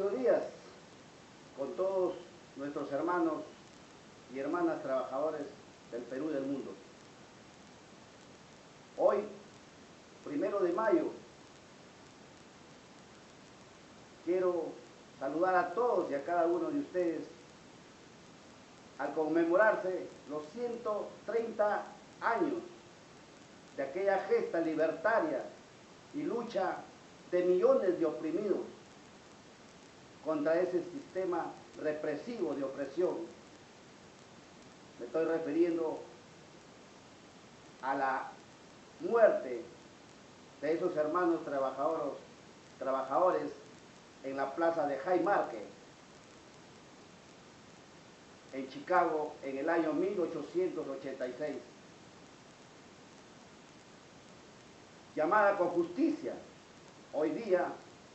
buenos días con todos nuestros hermanos y hermanas trabajadores del Perú y del mundo. Hoy, 1 de mayo, quiero saludar a todos y a cada uno de ustedes al conmemorarse los 130 años de aquella gesta libertaria y lucha de millones de oprimidos contra ese sistema represivo de opresión. Me estoy refiriendo a la muerte de esos hermanos trabajadores en la plaza de Haymarket, en Chicago, en el año 1886. Llamada con justicia, hoy día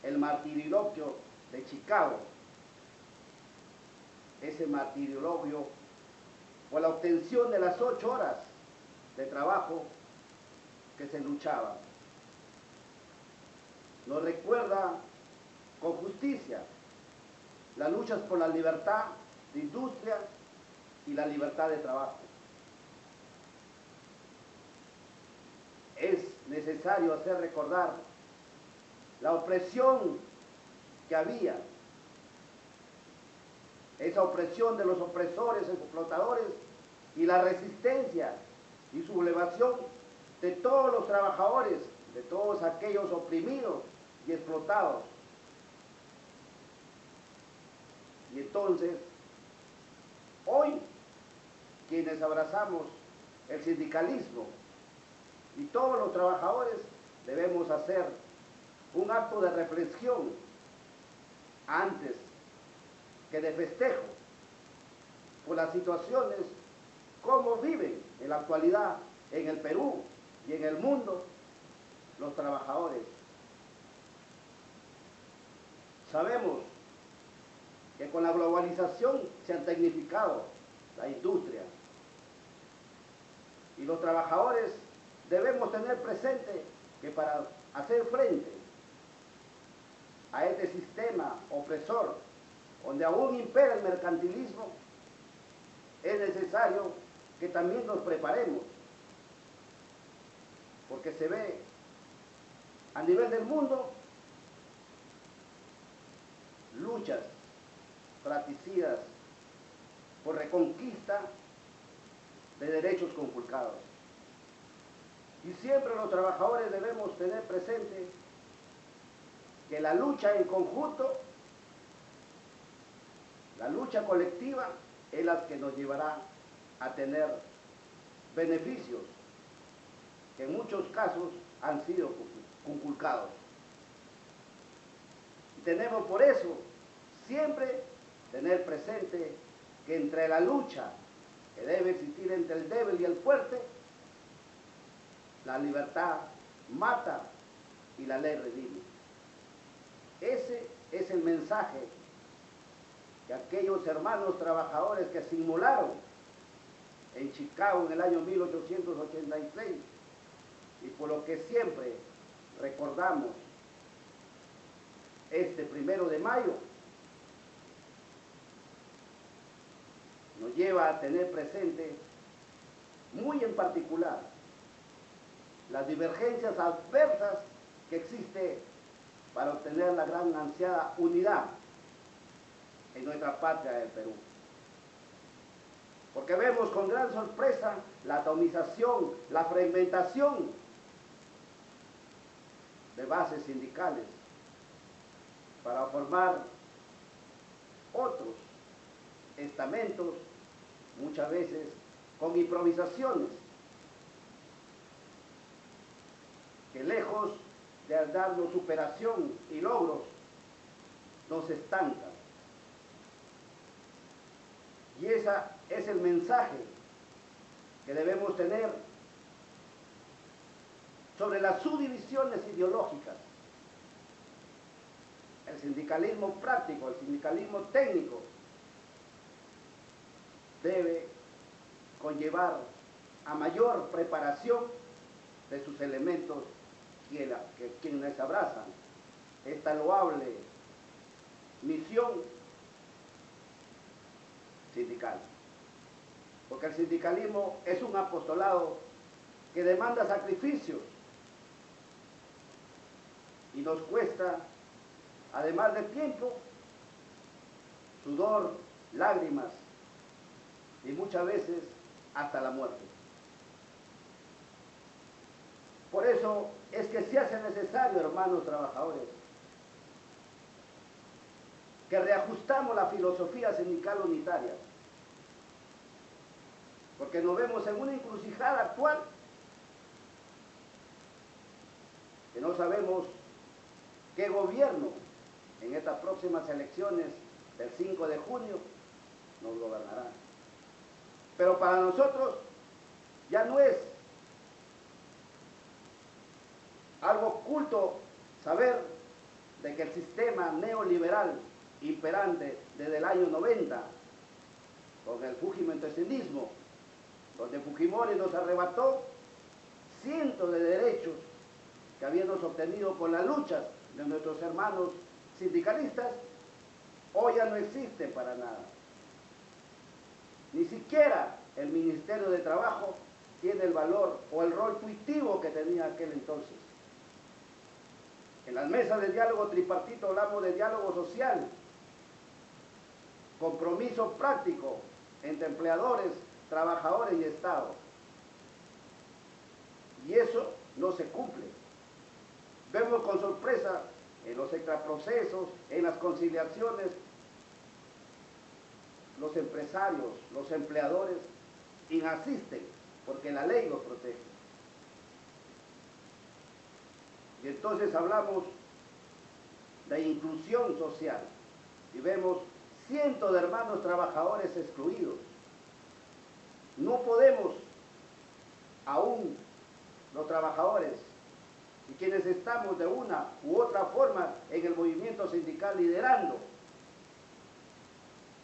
el martirologio de Chicago. Ese martirologio por la obtención de las 8 horas de trabajo que se luchaba. Nos recuerda con justicia las luchas por la libertad de industria y la libertad de trabajo. Es necesario hacer recordar la opresión que había, esa opresión de los opresores, explotadores, y la resistencia y sublevación de todos los trabajadores, de todos aquellos oprimidos y explotados. Y entonces, hoy, quienes abrazamos el sindicalismo y todos los trabajadores, debemos hacer un acto de reflexión antes que de festejo por las situaciones como viven en la actualidad en el Perú y en el mundo los trabajadores. Sabemos que con la globalización se han tecnificado la industria y los trabajadores debemos tener presente que para hacer frente a este sistema opresor donde aún impera el mercantilismo, es necesario que también nos preparemos, porque se ve a nivel del mundo luchas fratricidas por reconquista de derechos conculcados. Y siempre los trabajadores debemos tener presente que la lucha en conjunto, la lucha colectiva, es la que nos llevará a tener beneficios que en muchos casos han sido conculcados. Y tenemos por eso siempre tener presente que entre la lucha que debe existir entre el débil y el fuerte, la libertad mata y la ley redime. Ese es el mensaje que aquellos hermanos trabajadores que se inmolaron en Chicago en el año 1886 y por lo que siempre recordamos este 1 de mayo, nos lleva a tener presente muy en particular las divergencias adversas que existen para obtener la gran ansiada unidad en nuestra patria del Perú. Porque vemos con gran sorpresa la atomización, la fragmentación de bases sindicales para formar otros estamentos, muchas veces con improvisaciones, que lejos de darnos superación y logros, nos estancan. Y ese es el mensaje que debemos tener sobre las subdivisiones ideológicas. El sindicalismo práctico, el sindicalismo técnico, debe conllevar a mayor preparación de sus elementos quienes abrazan esta loable misión sindical. Porque el sindicalismo es un apostolado que demanda sacrificios y nos cuesta, además de tiempo, sudor, lágrimas y muchas veces hasta la muerte. Por eso es que se hace necesario, hermanos trabajadores, que reajustamos la filosofía sindical unitaria, porque nos vemos en una encrucijada actual que no sabemos qué gobierno en estas próximas elecciones del 5 de junio nos gobernará. Pero para nosotros ya no es algo oculto saber de que el sistema neoliberal imperante desde el año 90, con el fujimorismo, donde Fujimori nos arrebató cientos de derechos que habíamos obtenido con las luchas de nuestros hermanos sindicalistas, hoy ya no existen para nada. Ni siquiera el Ministerio de Trabajo tiene el valor o el rol tuitivo que tenía aquel entonces. En las mesas de diálogo tripartito hablamos de diálogo social, compromiso práctico entre empleadores, trabajadores y Estado. Y eso no se cumple. Vemos con sorpresa en los extraprocesos, en las conciliaciones, los empresarios, los empleadores inasisten porque la ley los protege. Y entonces hablamos de inclusión social y vemos cientos de hermanos trabajadores excluidos. No podemos, aún los trabajadores y quienes estamos de una u otra forma en el movimiento sindical liderando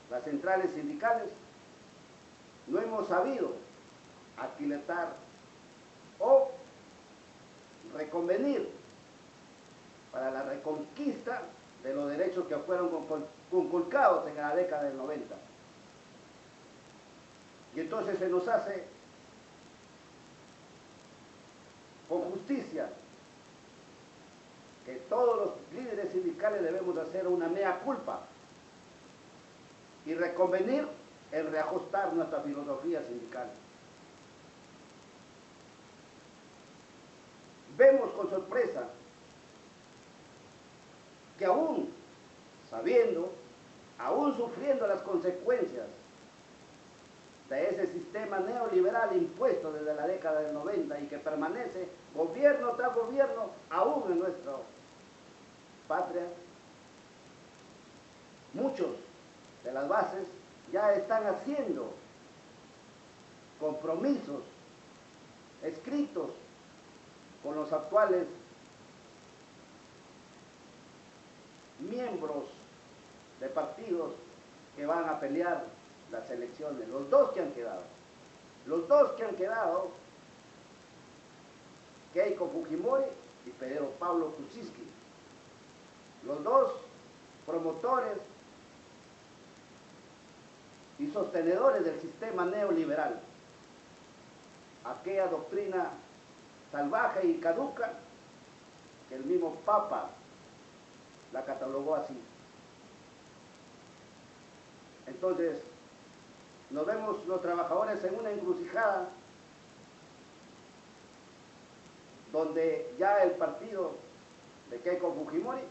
las centrales sindicales, no hemos sabido aquilatar o reconvenir para la reconquista de los derechos que fueron conculcados en la década del 90. Y entonces se nos hace con justicia que todos los líderes sindicales debemos hacer una mea culpa y reconvenir en reajustar nuestra filosofía sindical. Vemos con sorpresa que aún sabiendo, aún sufriendo las consecuencias de ese sistema neoliberal impuesto desde la década del 90 y que permanece gobierno tras gobierno aún en nuestra patria, muchos de las bases ya están haciendo compromisos escritos con los actuales miembros de partidos que van a pelear las elecciones, los dos que han quedado, Keiko Fujimori y Pedro Pablo Kuczynski, los dos promotores y sostenedores del sistema neoliberal, aquella doctrina salvaje y caduca que el mismo Papa la catalogó así. Entonces, nos vemos los trabajadores en una encrucijada donde ya el partido de Keiko Fujimori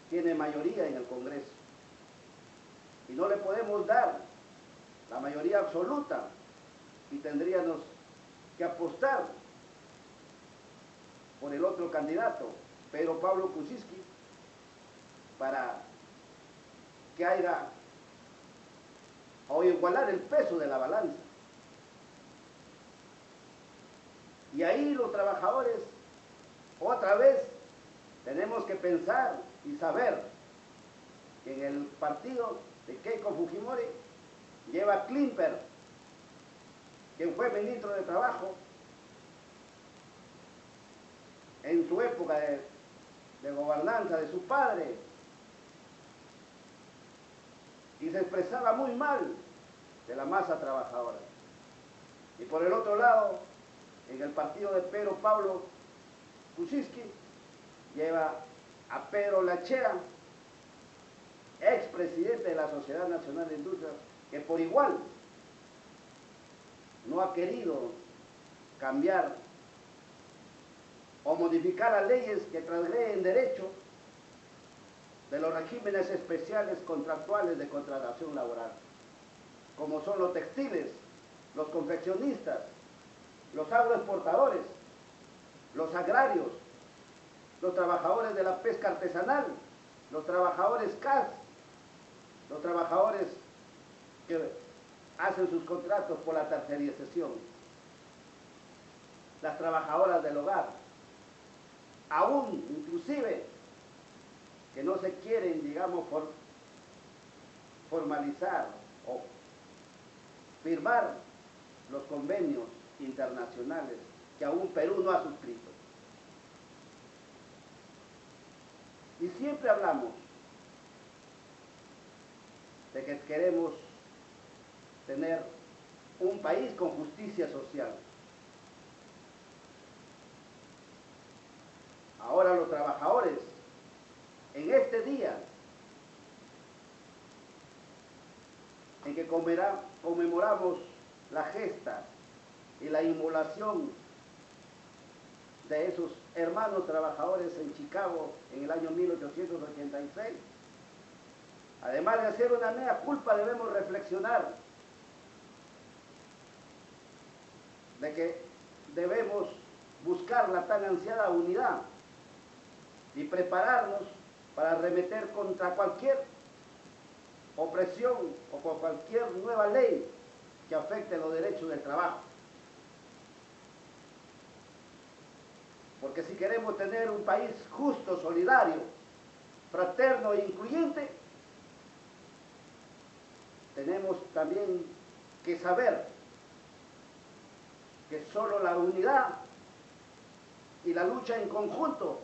tiene mayoría en el Congreso y no le podemos dar la mayoría absoluta y tendríamos que apostar por el otro candidato, Pedro Pablo Kuczynski, para que haya o igualar el peso de la balanza. Y ahí los trabajadores, otra vez, tenemos que pensar y saber que en el partido de Keiko Fujimori lleva Klimper, quien fue ministro de Trabajo en su época de gobernanza de su padre, y se expresaba muy mal de la masa trabajadora. Y por el otro lado, en el partido de Pedro Pablo Kuczynski, lleva a Pedro Lachea, expresidente de la Sociedad Nacional de Industrias, que por igual no ha querido cambiar o modificar las leyes que transgreden derecho de los regímenes especiales contractuales de contratación laboral, como son los textiles, los confeccionistas, los agroexportadores, los agrarios, los trabajadores de la pesca artesanal, los trabajadores CAS, los trabajadores que hacen sus contratos por la tercerización, las trabajadoras del hogar, aún inclusive que no se quieren, digamos, formalizar o firmar los convenios internacionales que aún Perú no ha suscrito. Y siempre hablamos de que queremos tener un país con justicia social. Ahora los trabajadores, en este día en que conmemoramos la gesta y la inmolación de esos hermanos trabajadores en Chicago en el año 1886, además de hacer una mea culpa, debemos reflexionar de que debemos buscar la tan ansiada unidad y prepararnos para arremeter contra cualquier opresión o con cualquier nueva ley que afecte los derechos del trabajo. Porque si queremos tener un país justo, solidario, fraterno e incluyente, tenemos también que saber que solo la unidad y la lucha en conjunto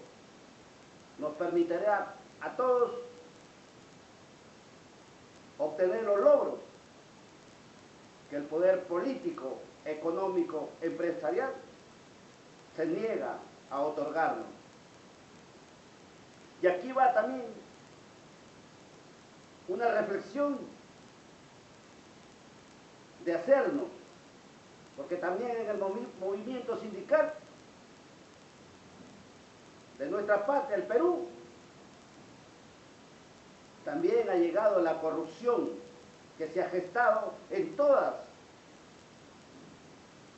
nos permitirá a todos obtener los logros que el poder político, económico, empresarial se niega a otorgarnos. Y aquí va también una reflexión de hacernos, porque también en el movimiento sindical de nuestra patria, el Perú, también ha llegado la corrupción que se ha gestado en todos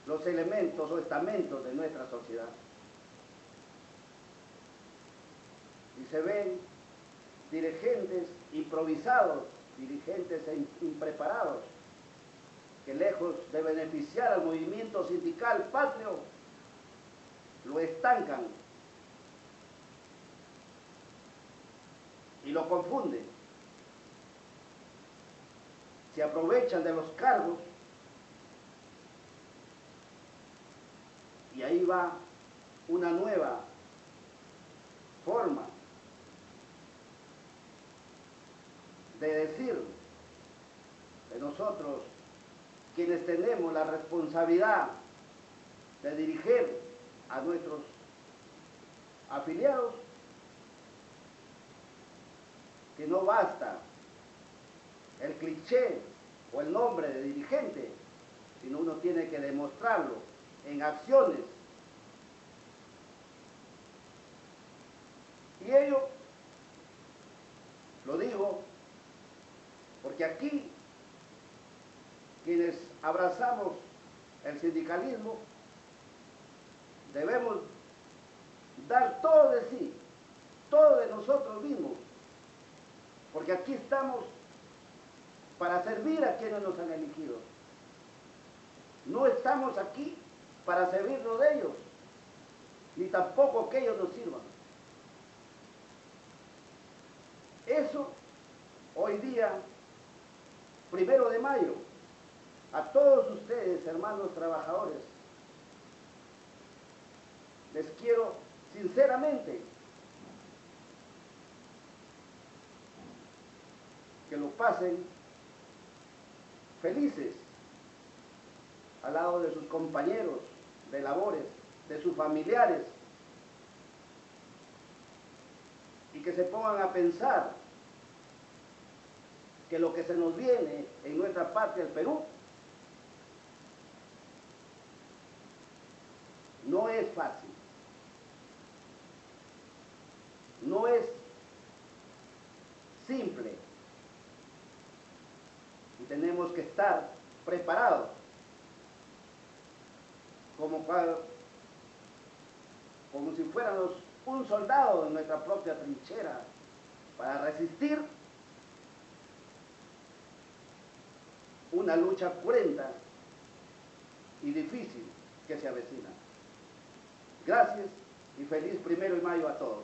los elementos o estamentos de nuestra sociedad. Y se ven dirigentes improvisados, dirigentes impreparados, que lejos de beneficiar al movimiento sindical patrio, lo estancan y lo confunden. Se aprovechan de los cargos y ahí va una nueva forma de decir de nosotros, quienes tenemos la responsabilidad de dirigir a nuestros afiliados, que no basta el cliché o el nombre de dirigente, sino uno tiene que demostrarlo en acciones. Y ello lo digo porque aquí quienes abrazamos el sindicalismo debemos dar todo de sí, todo de nosotros mismos, porque aquí estamos para servir a quienes nos han elegido. No estamos aquí para servirnos de ellos, ni tampoco que ellos nos sirvan. Eso, hoy día, 1 de mayo, a todos ustedes, hermanos trabajadores, les quiero sinceramente que lo pasen felices al lado de sus compañeros de labores, de sus familiares, y que se pongan a pensar que lo que se nos viene en nuestra patria, el Perú, no es fácil, no es simple, y tenemos que estar preparados como si fuéramos un soldado en nuestra propia trinchera para resistir una lucha cruenta y difícil que se avecina. Gracias y feliz 1 de mayo a todos.